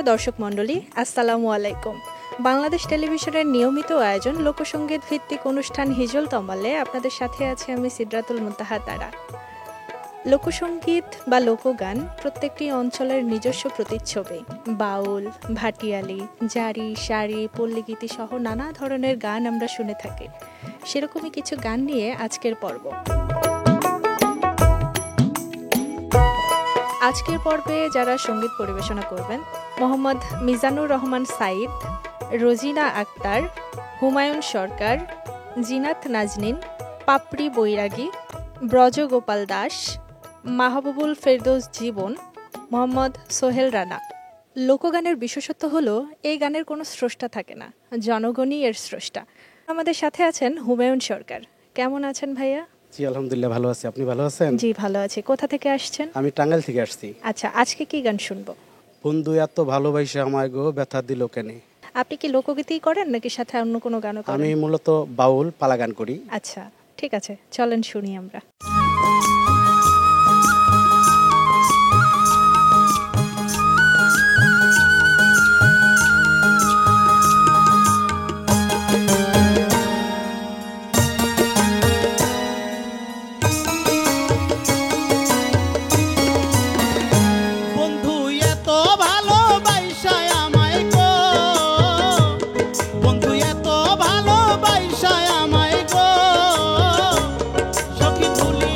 সুপ্রিয় দর্শক মণ্ডলী, আসসালামু আলাইকুম। বাংলাদেশ টেলিভিশনের নিয়মিত আয়োজন লোকসঙ্গীত ভিত্তিক অনুষ্ঠান হিজল তমালে আপনাদের সাথে আছে আমি সিদরাতুল মুনতাহা তারা। লোকসঙ্গীত বা লোকগান প্রত্যেকটি অঞ্চলের নিজস্ব প্রতিচ্ছবি। বাউল, ভাটিয়ালি, জারি, শাড়ি, পল্লীগীতি সহ নানা ধরনের গান আমরা শুনে থাকি। সেরকমই কিছু গান নিয়ে আজকের পর্ব। আজকের পর্বে যারা সঙ্গীত পরিবেশনা করবেন, মোহাম্মদ মিজানুর রহমান সাইদ, রোজিনা আক্তার, হুমায়ুন সরকার, জিনাত নাজনীন, পাপড়ি বৈরাগী, ব্রজগোপাল দাস, মাহবুবুল ফেরদৌস জীবন, মোহাম্মদ সোহেল রানা। লোকগানের বিশেষত্ব হলো এই গানের কোনো স্রষ্টা থাকে না, জনগণই এর স্রষ্টা। আমাদের সাথে আছেন হুমায়ুন সরকার। কেমন আছেন ভাইয়া? জি আলহামদুলিল্লাহ ভালো আছি, আপনি ভালো আছেন? জি ভালো আছি। কোথা থেকে আসছেন? আমি টাঙ্গাইল থেকে আসছি। আচ্ছা, আজকে কি গান শুনবো? বন্ধু এত ভালোবাসে আমায় গো, ব্যথা দিল কেনে। আপনি কি লোকগীতি করেন নাকি সাথে অন্য কোনো গানও করেন? আমি মূলত বাউল পালা গান করি। আচ্ছা ঠিক আছে, চলেন শুনি আমরা। সখী ভুলি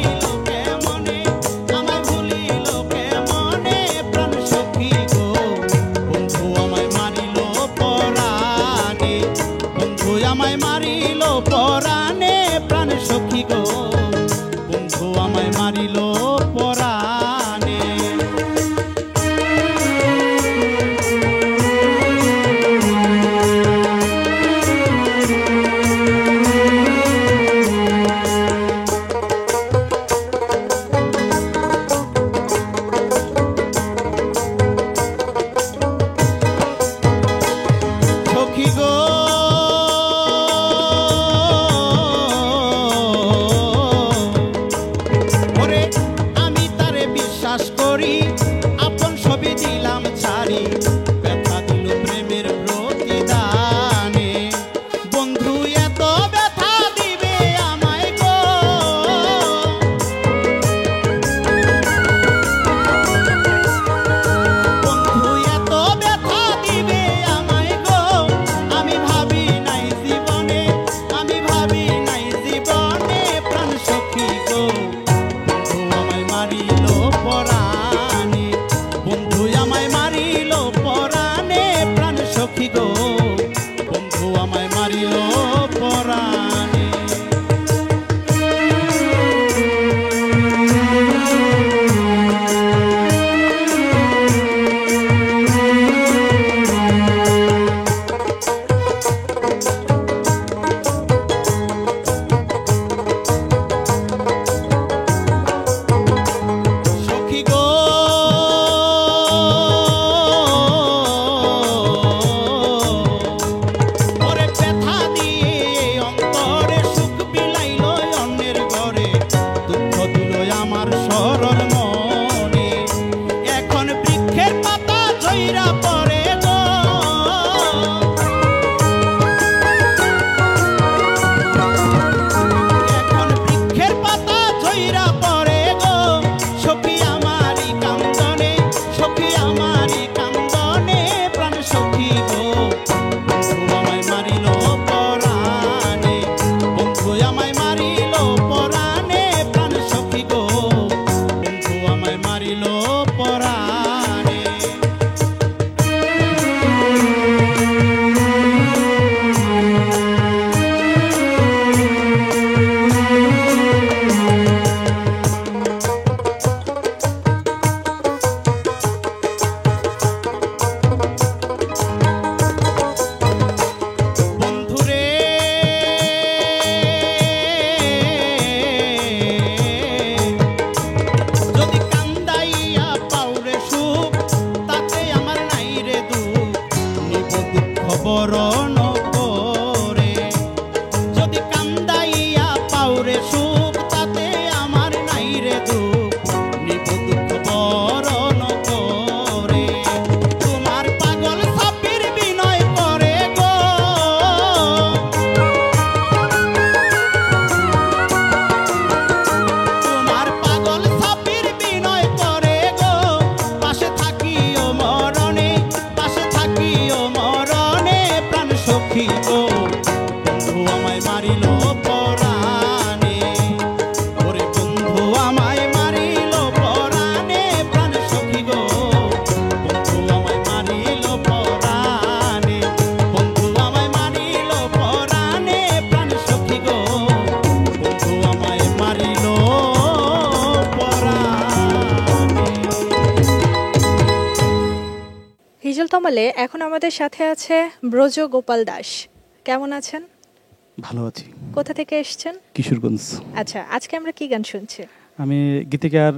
কামালে এখন আমাদের সাথে আছে ব্রজ গোপাল দাস। কেমন আছেন? ভালো আছি। কোথা থেকে এসেছেন? কিশোরগঞ্জ। আচ্ছা, আজকে আমরা কি গান শুনছি? আমি গীতিকার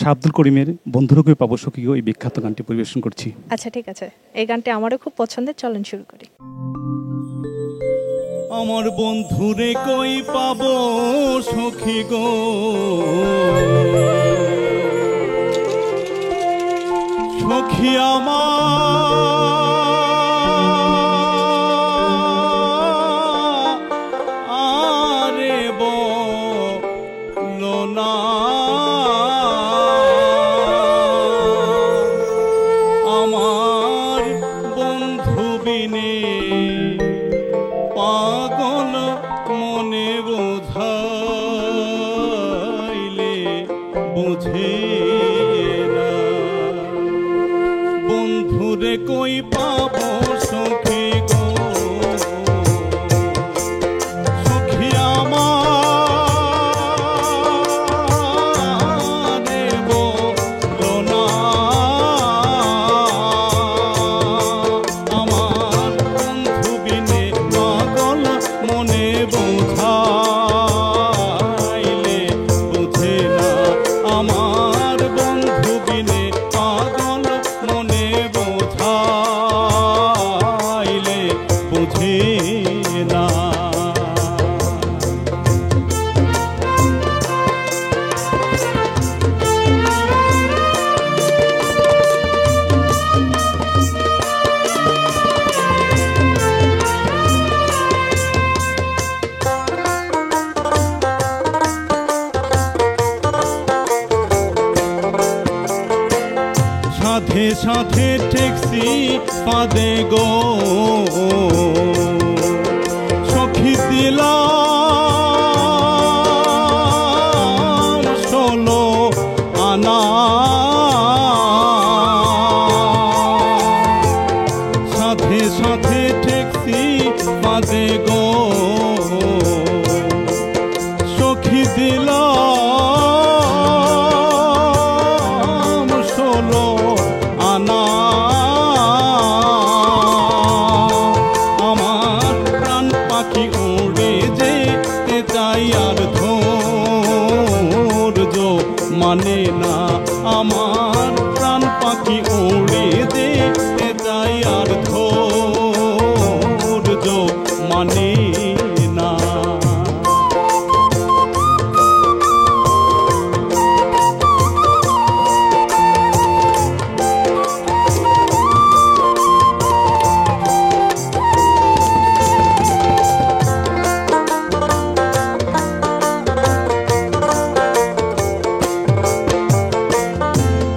শাহ আব্দুল করিমের বন্ধুরকে পাবো সখী গো, এই বিখ্যাত গানটি পরিবেশন করছি। আচ্ছা ঠিক আছে, এই গানটি আমারও খুব পছন্দের, চলেন শুরু করি। আমার বন্ধুরে কই পাবো সখী গো, সখী আমার আরে বলো না, আমার বন্ধু বিনে পাগল মনে বোঝাইলে বুঝে না। বন্ধুরে কই পাবো সখী গো, সখী আমার বলো না, আমার বন্ধু বিনে পাগল মনে বোঝাইলে বুঝে না, আমার বন্ধু বিনে পাগল মনে বোঝাইলে বুঝে না। সাথে সাথে ট্যাক্সি পাদে গো, সখী দিলাম 16 আনা। সাথে সাথে ট্যাক্সি পাদে গো, সখী দিলাম 16 আনা। আমার প্রাণ পাখি উড়ে যেতে চাই আর ধৈর্য মানে না, আমার প্রাণ পাখি উড়ে যেতে চাই আর ধৈর্য মানে না।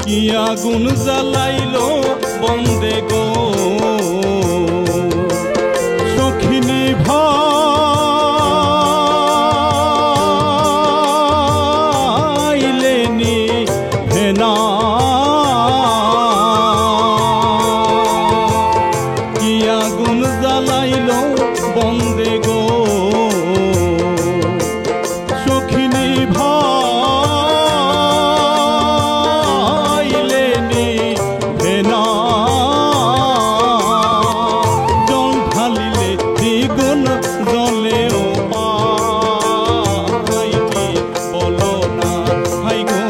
কি আগুন জ্বালাইলো বন্দে গো, সখী নিভাইলে নিভে না। কি আগুন জ্বালাইলো বন্দে গো, সখী নিভাইলে নিভে না। জল ঢালিলে দ্বিগুণ জলেও পাই কি বলো না, হাই গো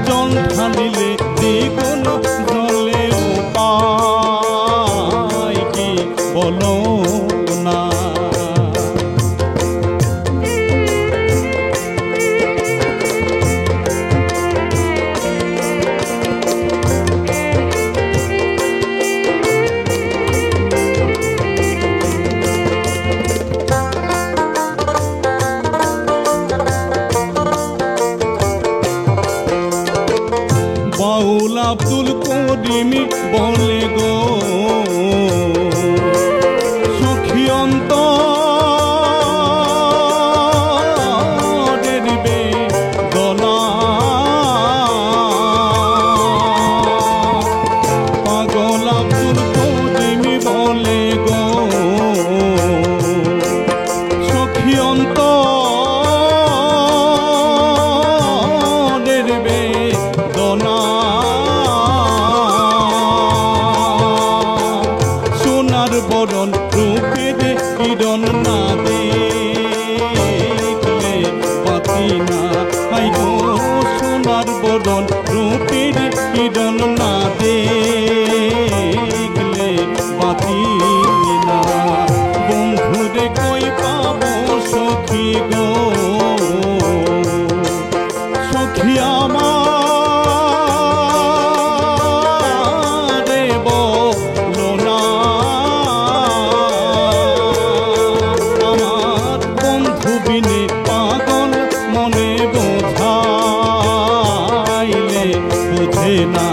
জল ঢালিলে দ্বিগুণ জলেও পাই কি বলো না। বাউল আব্দুল করিম বলে গো, সখী অন্তরের বেদনা। পাগল আব্দুল করিম বলে গো, সখী অন্তরের বেদনা। না হাই গো সোনার বদন রূপের কিরণ না দেখলে বাঁচি না বন্ধুরে কই পাবো সখী গো সখী আমার বলো না আমার বন্ধু বিনে পাগল মনে বোঝাইলে বুঝে না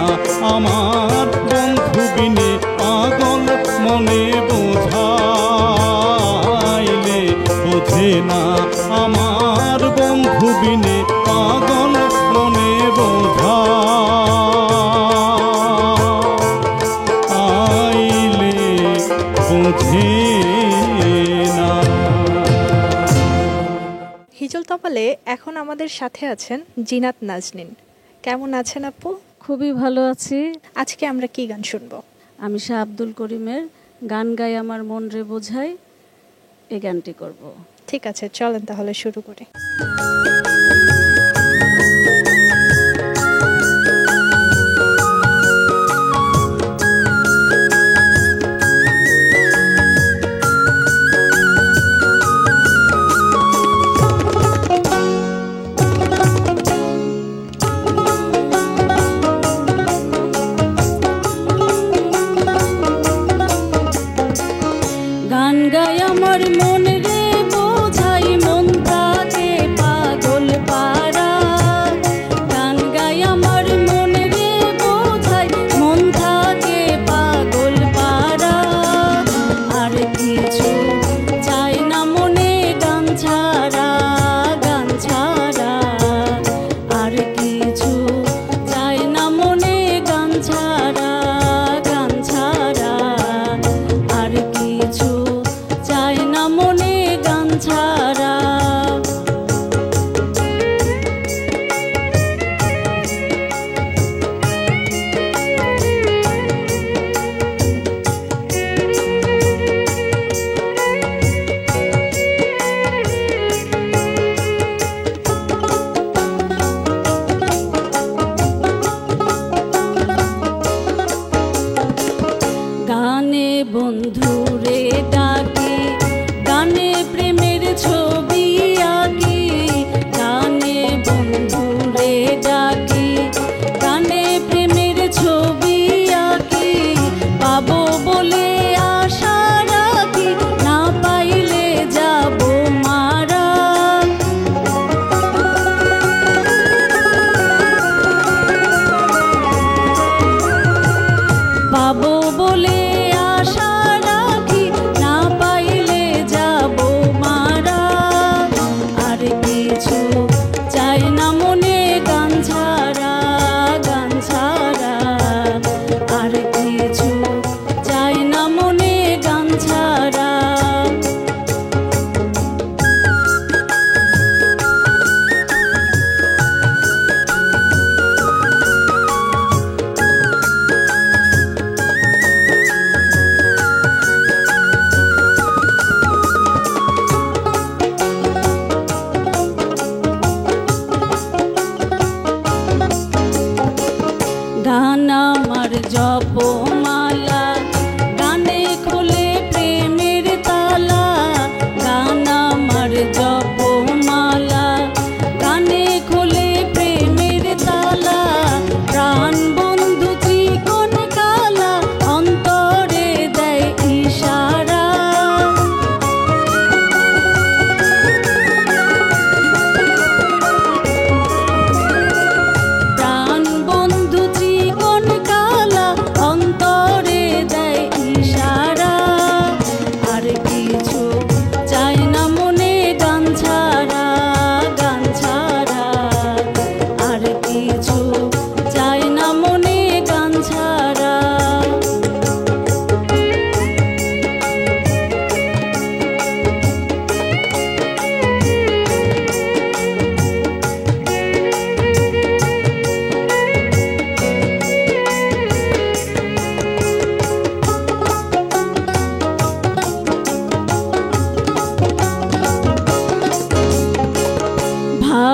আমার বন্ধু বিনে পাগল মনে বোঝাইলে বুঝে না আমার বন্ধু বিনে পাগল মনে বোঝাইলে বুঝে না। হিজল তমালে এখন আমাদের সাথে আছেন জিনাত নাজনীন। কেমন আছেন আপু? খুবই ভালো আছি। আজকে আমরা কি গান শুনবো? আমি শাহ আব্দুল করিমের গান গাই আমার মন রে বোঝাই এই গানটি করব। ঠিক আছে, চলেন তাহলে শুরু করি। গান গাই আমার মন রে বোঝাই মন থাকে পাগল পারা। গান গাই আমার মন রে বোঝাই মন থাকে পাগল পারা। আর কিছু চাই না মনে গান ছাড়া গান ছাড়া। আর কিছু চাই না মনে গান ছাড়া গান ছাড়া। আর কিছু চাই না মনে গান ছাড়া। গানে বন্ধুরে ডাকি গানে প্রেমের ছবি আঁকি। গানে বন্ধুরে ডাকি গানে প্রেমের ছবি আঁকি। পাবো বলে আশা রাখি না পাইলে যাব মারা। পাবো বলে আশা রাখি না পাইলে যাব মারা। আর কিছু চাই না মনে গান ছাড়া গান ছাড়া। আর কিছু চাই না মনে গান ছাড়া।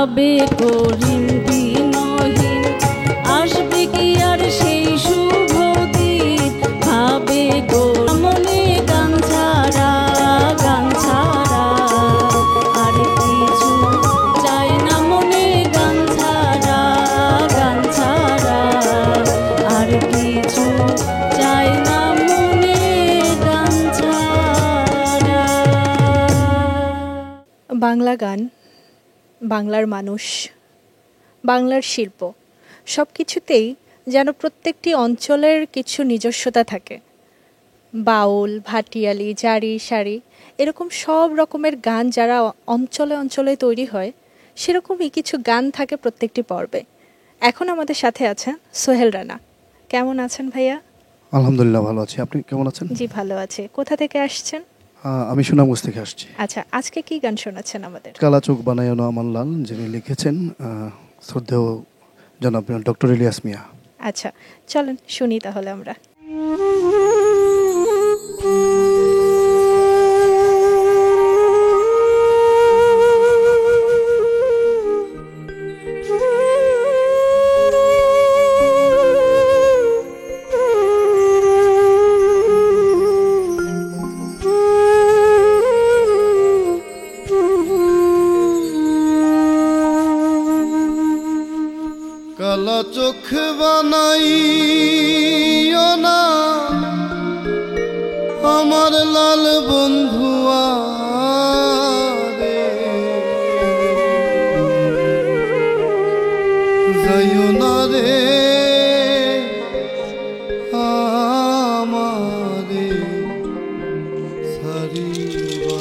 ভাবে করিম দিনহীন, আসবে কি আর সেই শুভ দিন, ভাবে মনে গান ছাড়া, গান ছাড়া আর কিছু চাই না মনে, গান ছাড়া, গান ছাড়া আর কিছু চাই না মনে, গান ছাড়া। বাংলা গান, বাংলার মানুষ, বাংলার শিল্প সব কিছুতেই যেন প্রত্যেকটি অঞ্চলের কিছু নিজস্বতা থাকে। বাউল, ভাটিয়ালি, জারি, সারি এরকম সব রকমের গান যারা অঞ্চলে অঞ্চলে তৈরি হয়, সেরকমই কিছু গান থাকে প্রত্যেকটি পর্বে। এখন আমাদের সাথে আছেন সোহেল রানা। কেমন আছেন ভাইয়া? আলহামদুলিল্লাহ ভালো আছি। আপনি কেমন আছেন? জি ভালো আছে। কোথা থেকে আসছেন? আমি সুনামগঞ্জ থেকে আসছি। আচ্ছা, আজকে কি গান শোনাচ্ছেন আমাদের? কালা চোখ বানায় না আমার লাল, যিনি লিখেছেন শ্রদ্ধেয় জনাব ডক্টর ইলিয়াস মিয়া। আচ্ছা, চলেন শুনি তাহলে আমরা। কালা চোখ বানাইও না আমার লাল বন্ধুয়া রে, যাইও না রে আমারে ছাড়িবা।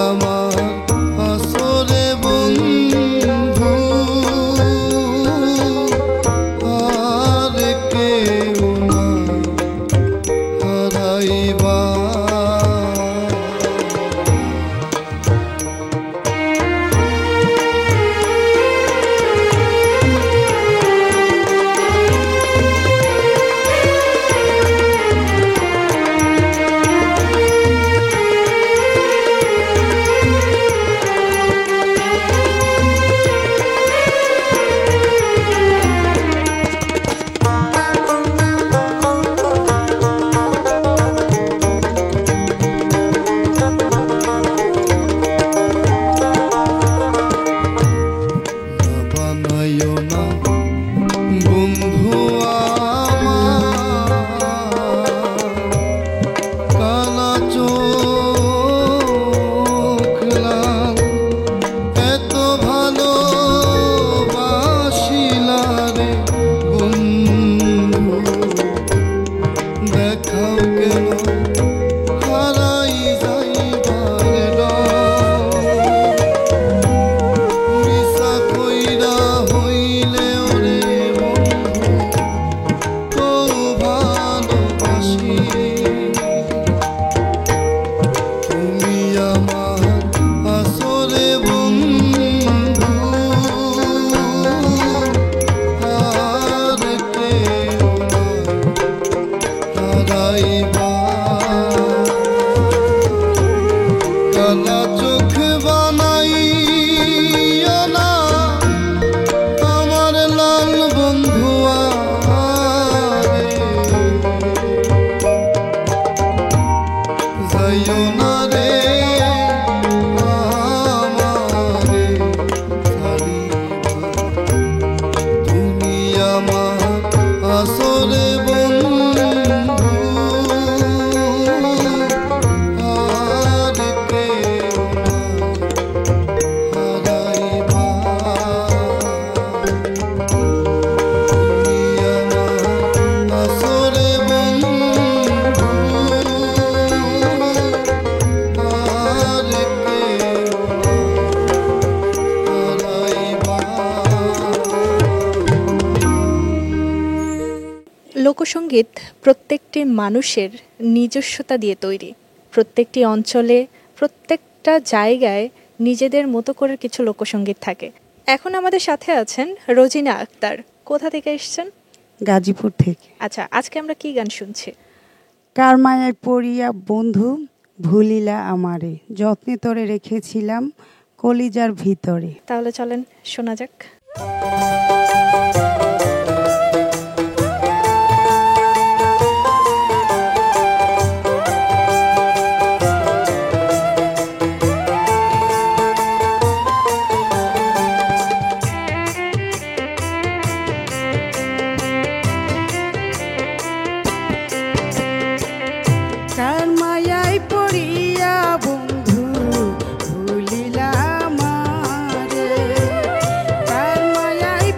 আমার কালা চোখ বানাইও না আমার লাল বন্ধুয়া যাইও না রে আমারে ছাড়িয়া তুমি আমার আসরে বন্ধু আর কেউ না হারাইবা তুমি আমার আসরে বন্ধু আর কেউ না হারাইবা। লোকসঙ্গীত প্রত্যেকটি মানুষের নিজস্বতা দিয়ে তৈরি। প্রত্যেকটি অঞ্চলে প্রত্যেকটা জায়গায় নিজেদের মতো করে কিছু লোকসঙ্গীত থাকে। এখন আমাদের সাথে আছেন রোজিনা আক্তার। কোথা থেকে এসেছেন? গাজীপুর থেকে। আচ্ছা, আজকে আমরা কি গান শুনছি? কার মায়ায় পড়িয়া বন্ধু ভুলিলা আমারে, যত্নে তোরে রেখেছিলাম কলিজার ভিতরে। তাহলে চলেন শোনা যাক। কার মায়ায় পড়িয়া বন্ধু ভুলিলা আমারে, কার মায়ায়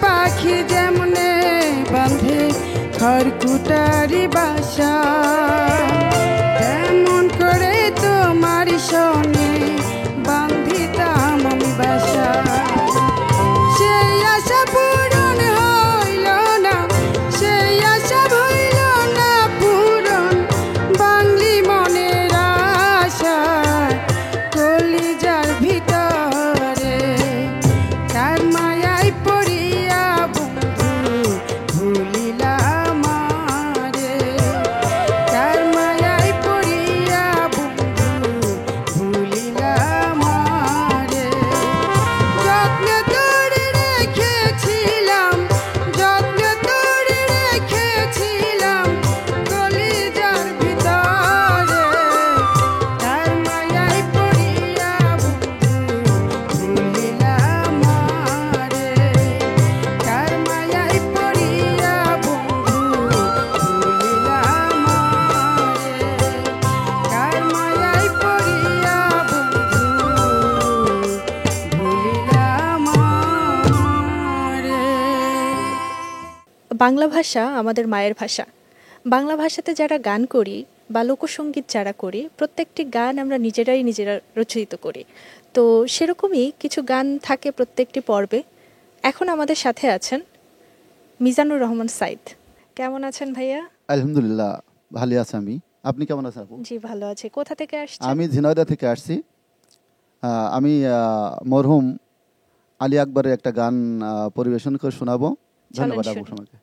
পাখি যেমনে বাঁধে খড়কুটারি বাসা, তেমন করে তোমার সনে বান্ধিতাম আমি বাসা। সেই আশা পূরণ হইল না, সেই আশা হইল না পূরণ, বাংলি মনের আশা কলিজার ভিতরে। কার মায়ায় পড়িয়া বন্ধু ভুলিলা আমারে, কার মায়ায় পড়িয়া বন্ধু ভুলিলা আমারে। যত্নে তোরে রেখেছিলাম, যত্নে তোরে রেখেছিলাম কলিজার ভিতরে। কার মায়ায় পড়িয়া বন্ধু ভুলিলা আমারে, কার মায়ায় পড়িয়া বন্ধু ভুলিলা আমারে, কার মায়ায় পড়িয়া বন্ধু ভুলিলা আমারে। বাংলা ভাষা আমাদের মায়ের ভাষা। বাংলা ভাষাতে যারা গান করি বা লোকসঙ্গীত যারা করি, প্রত্যেকটি গান আমরা নিজেরা রচিত করি। তো সেরকমই কিছু গান থাকে প্রত্যেকটি পর্বে। এখন আমাদের সাথে আছেন মিজানুর রহমান সাইদ। কেমন আছেন ভাইয়া? আলহামদুলিল্লাহ, ভালো আছি আমি। আপনি কেমন আছেন আপু? জি ভালো আছে। কোথা থেকে আসছেন? আমি ঝিনাইদহ থেকে আসছি। আমি মরহুম আলী আকবরের একটা গান পরিবেশন করে শোনাবো। ধন্যবাদ আপু আমাকে।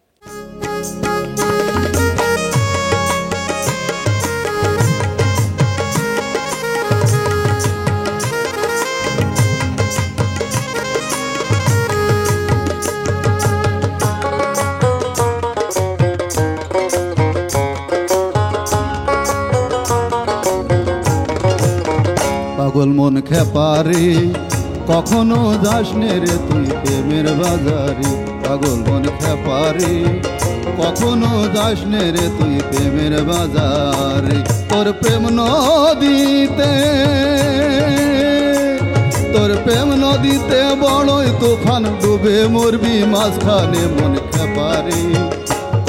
পাগল মন খেপারে কখনো যাস নে রে তুই প্রেমের বাজারে, পাগল মন খেপারে কখনো যাস নে রে তুই প্রেমের বাজারে। তোর প্রেম নদীতে, তোর প্রেম নদীতে বড়ই তুফান, ডুবে মরবি মাঝখানে মন খেপারে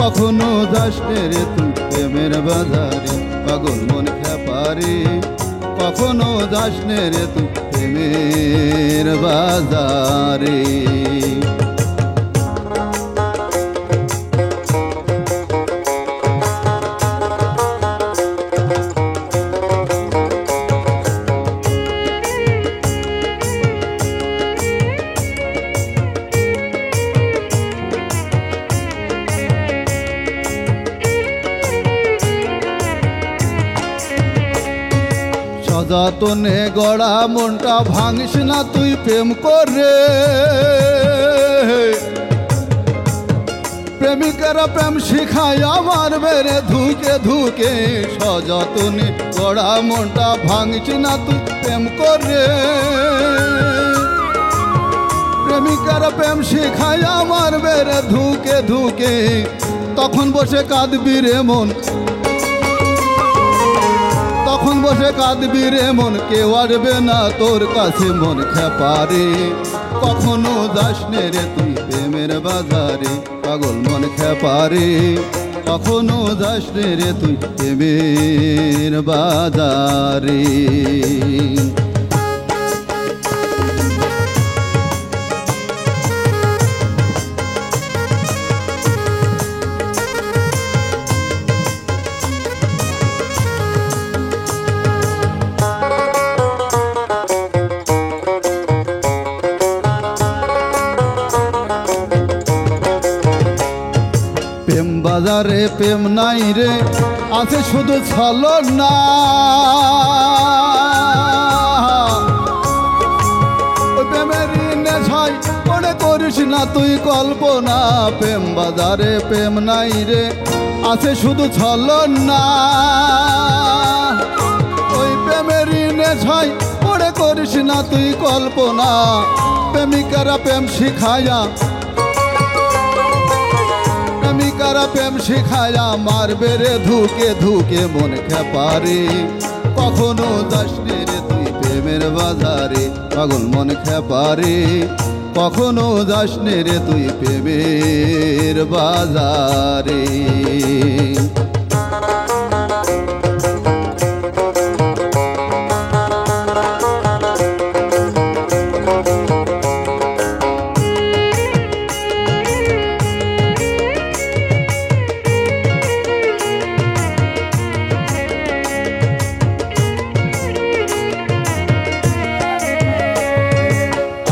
কখনো যাস নে রে তুই প্রেমের বাজারে, পাগল মন খেপারে কখনো যাস নে রে তুই প্রেমের বাজারে। সযতনে গড়া মনটা ভাঙিস না তুই প্রেম করে, প্রেমিকেরা প্রেম শিখায় আমার বেড়ে ধুকে ধুকে। সযতনে গড়া মনটা ভাঙিস না তুই প্রেম করে, প্রেমিকেরা প্রেম শিখায় আমার বেড়ে ধুকে ধুকে। তখন বসে কাঁদবি রে মন, তখন বসে কাঁদবি রে মন, কেউ আসবে না তোর কাছে মন খেপারে কখনো যাস নে রে তুই প্রেমের বাজারে, পাগল মন খেপারে কখনো যাস নে রে তুই প্রেমের বাজারে। বাজারে প্রেম নাই রে, আছে শুধু ছলনা। প্রেমের নেশায় মনে করিস না তুই কল্পনা, প্রেম বাজারে প্রেম নাই রে, আছে শুধু ছলনা। ওই প্রেমের নেশায় মনে করিস না তুই কল্পনা, প্রেমিকারা প্রেম শিখায়া, প্রেমিকারা প্রেম শিখায়া মারবে রে ধুকে ধুকে মন খেপারে কখনো যাস রে তুই প্রেমের বাজারে, পাগল মন খেপারে কখনো যাস নে রে তুই প্রেমের বাজারে।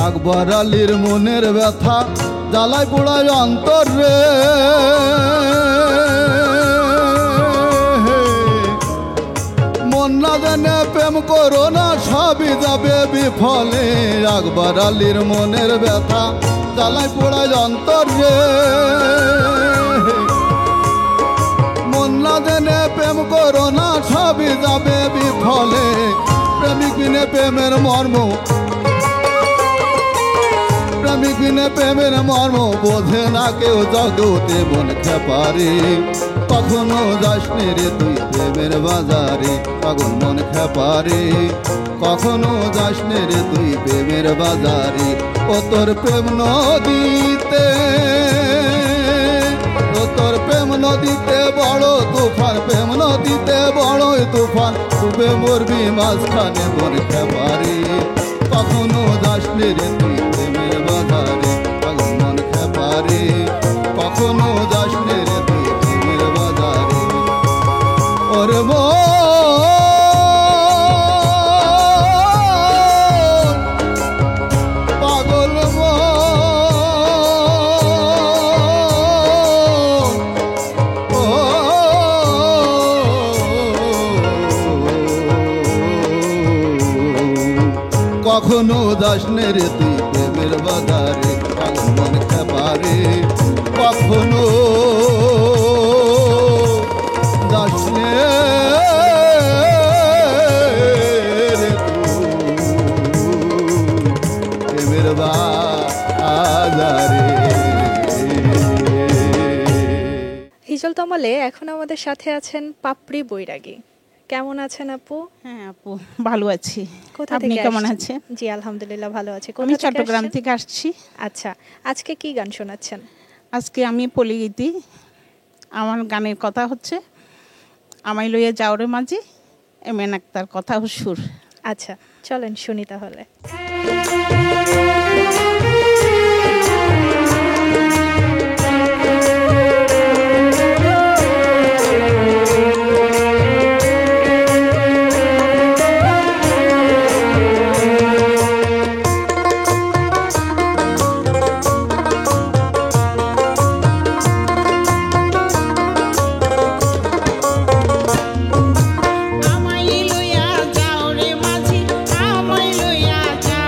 আকবর আলীর মনের ব্যথা জ্বালায় পোড়ায় অন্তর রে, মন না জানে প্রেম করো না সবই যাবে বিফলে। আকবর আলীর মনের ব্যথা জ্বালায় পোড়ায় অন্তর রে, মন না জানে প্রেম করো না সবই যাবে বিফলে। প্রেমিক বিনে প্রেমের মর্ম, প্রেমিক বিনে প্রেমের মর্ম বোঝে না কেউ জগতে মন খেপারে। কখনো যাস নে রে তুই প্রেমের বাজারে, পাগল মন খেপারে। কখনো যাস নে রে তুই প্রেমের বাজারে। ও তোর প্রেম নদীতে, ও তোর প্রেম নদীতে বড় তুফান, প্রেম নদীতে বড় তুফান, ডুবে মরবি মাঝখানে মন খেপারে। কখনো যাস নে রে তুই প্রেমের বাজারে, পাগল মন খেপারে। কখনো যাস নে রে তুই প্রেমের বাজারে। ওরে পাগল কখনো যাস নে রে তুই প্রেমের বাজারে, পাগল মন খেপারে। কখনো যাস নে রে তুই প্রেমের বাজারে। হিজল তমালে এখন আমাদের সাথে আছেন পাপড়ি বৈরাগী। কেমন আছেন আপু? হ্যাঁ আপু ভালো আছি। কোথা আপনি থেকে কেমন আসছেন? আছেন? জি আলহামদুলিল্লাহ ভালো আছি। আমি কোথা থেকে চট্টগ্রাম আসছেন? থেকে আসছি। আচ্ছা, আজকে কি গান শোনাচ্ছেন? আজকে আমি পলিগীতি, আমার গানের কথা হচ্ছে আমায় লইয়া যাওরে মাঝি, এমএন আক্তার কথা ও সুর। আচ্ছা চলেন শুনি তাহলে। আমায় লইয়া যাওরে মাঝি, আমায় লইয়া যাও।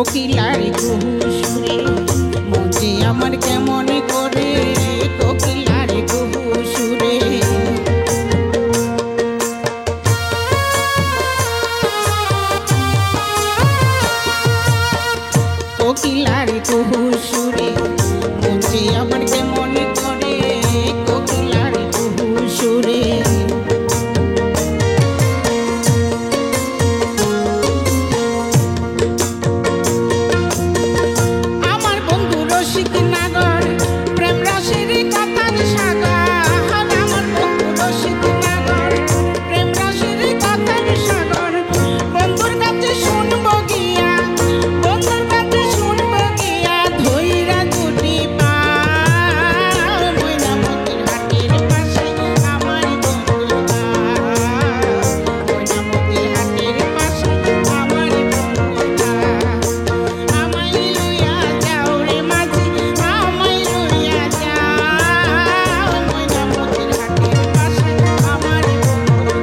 কোকিলার কুহু সুরে মন যে আমার কেমন করে কোকিলার কুহু সুরে কোকিলার কুহু সুরে মন যে আমার কেমন করে কোকিলার কুহু সুরে আমার বন্ধু রসিক নাগর প্রেম রাশির কথার সাগর আমার বন্ধু রসিক নাগর প্রেম রাশির কথার সাগর বন্ধুর কাছে শুনবো গিয়া বন্ধুর কাছে শুনবো গিয়া ধইরা দুটি পা ময়নামতির হাটের পাশে আমার বন্ধুর ময়নামতির হাটের পাশে আমার বন্ধুর আমায় লইয়া যাও রে মাঝি আমায় লইয়া যাও ময়নামতির হাটের পাশে আমার বন্ধুর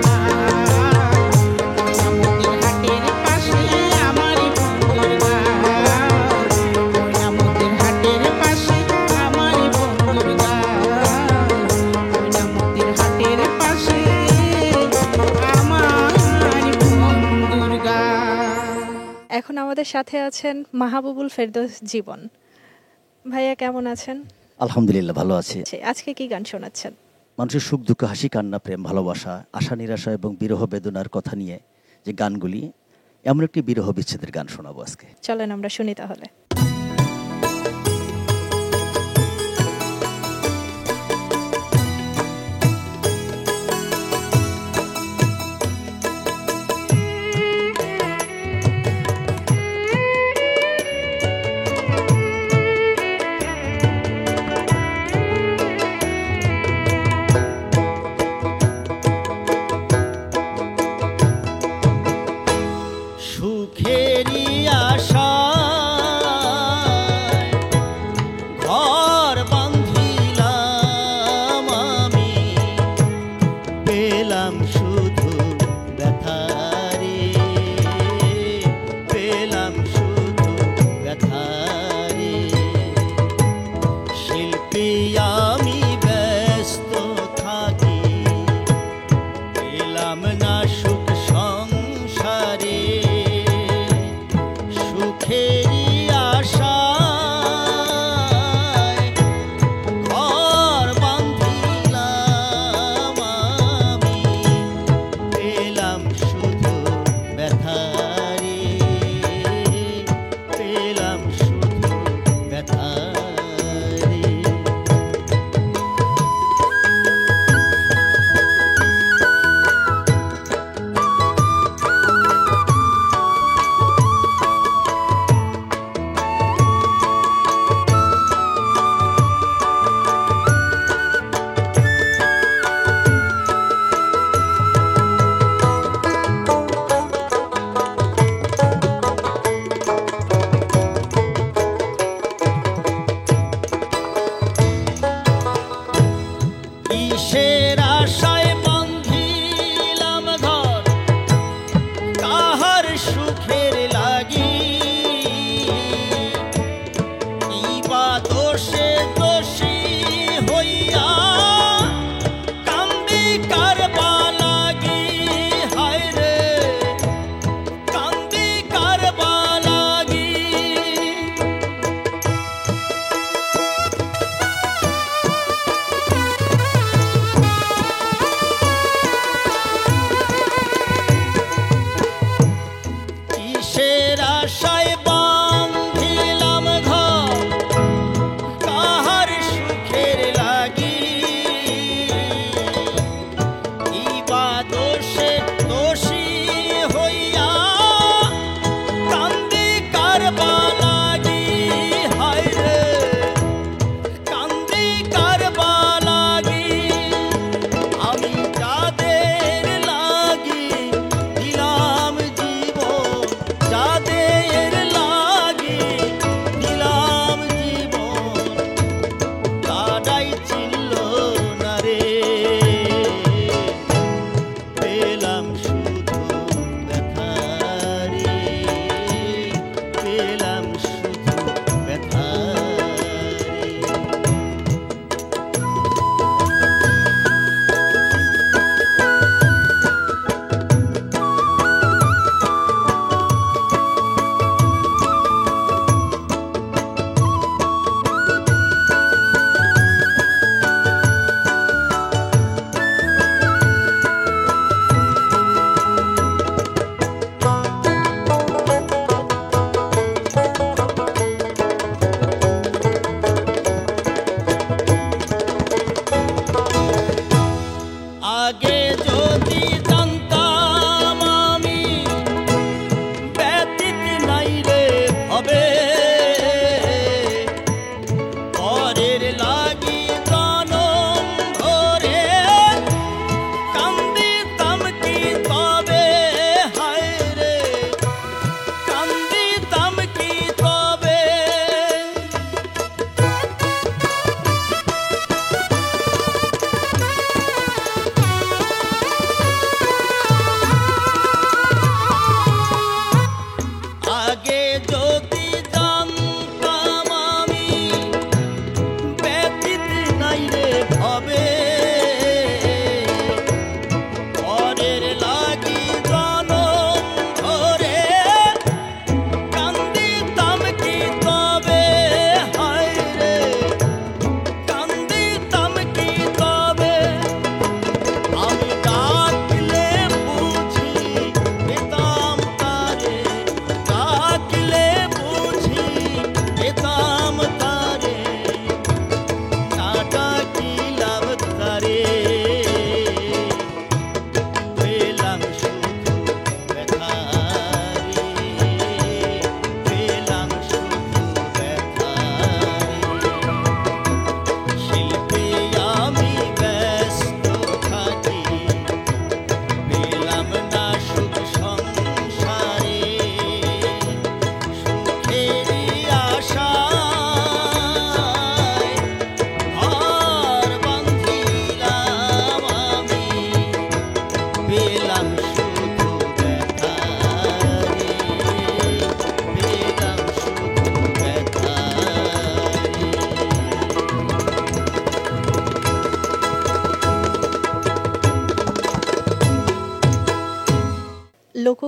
ময়নামতির হাটের পাশে আমার বন্ধুর ময়নামতির হাটের পাশে আমার বন্ধুর ময়নামতির হাটের পাশে আমার বন্ধুর এখন আমাদের সাথে আছেন মাহবুবুল ফেরদৌস জীবন। ভাইয়া কেমন আছেন? আলহামদুলিল্লাহ ভালো আছি। আজকে কি গান শোনাচ্ছেন? মানুষের সুখ দুঃখ হাসি কান্না প্রেম ভালোবাসা আশা নিরাশা এবং বিরহ বেদনার কথা নিয়ে যে গানগুলি, এমন একটি বিরহ বিচ্ছেদের গান শোনাবো আজকে। চলেন আমরা শুনি তাহলে। সুখেরই আশায় ঘর বাঁধিলাম আমি, পেলাম শুধু ব্যথারে, পেলাম শুধু ব্যথারে। শিল্পী আমি ব্যস্ত থাকি, পেলাম না সুখ সংসারে। সুখেরই আশায় ঘর বাঁধিলাম আমি, পেলাম শুধু ব্যথারে, পেলাম শুধু ব্যথারে। কিসের আশায় বাঁধিলাম ঘর, কাহার সুখের লাগি, কি বা দোষে দোষী হইয়া কান্দি কারবা লাগি, হায় রে কান্দি কারবা লাগি। কিসের আশায় বাঁধিলাম ঘর, কাহার সুখের লাগি, কি বা দোষে দোষী হইয়া কান্দি কারবা লাগি, হায় রে কান্দি কারবা লাগি। আমি যাদের লাগি দিলাম জীবন, যাদের লাগি দিলাম জীবন, তারাই চিনল না রে, পেলাম শুধু ব্যথারে, পেলাম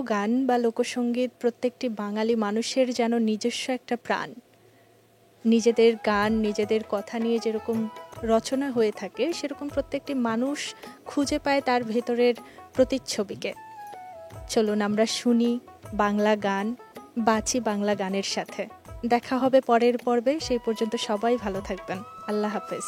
লোকগান বা লোকসঙ্গীত প্রত্যেকটি বাঙালি মানুষের যেন নিজস্ব একটা প্রাণ। নিজেদের গান, নিজেদের কথা নিয়ে যেরকম রচনা হয়ে থাকে, সেরকম প্রত্যেকটি মানুষ খুঁজে পায় তার ভেতরের প্রতিচ্ছবিকে। চলুন আমরা শুনি বাংলা গান, বাঁচি বাংলা গানের সাথে। দেখা হবে পরের পর্বে, সেই পর্যন্ত সবাই ভালো থাকবেন। আল্লাহ হাফেজ।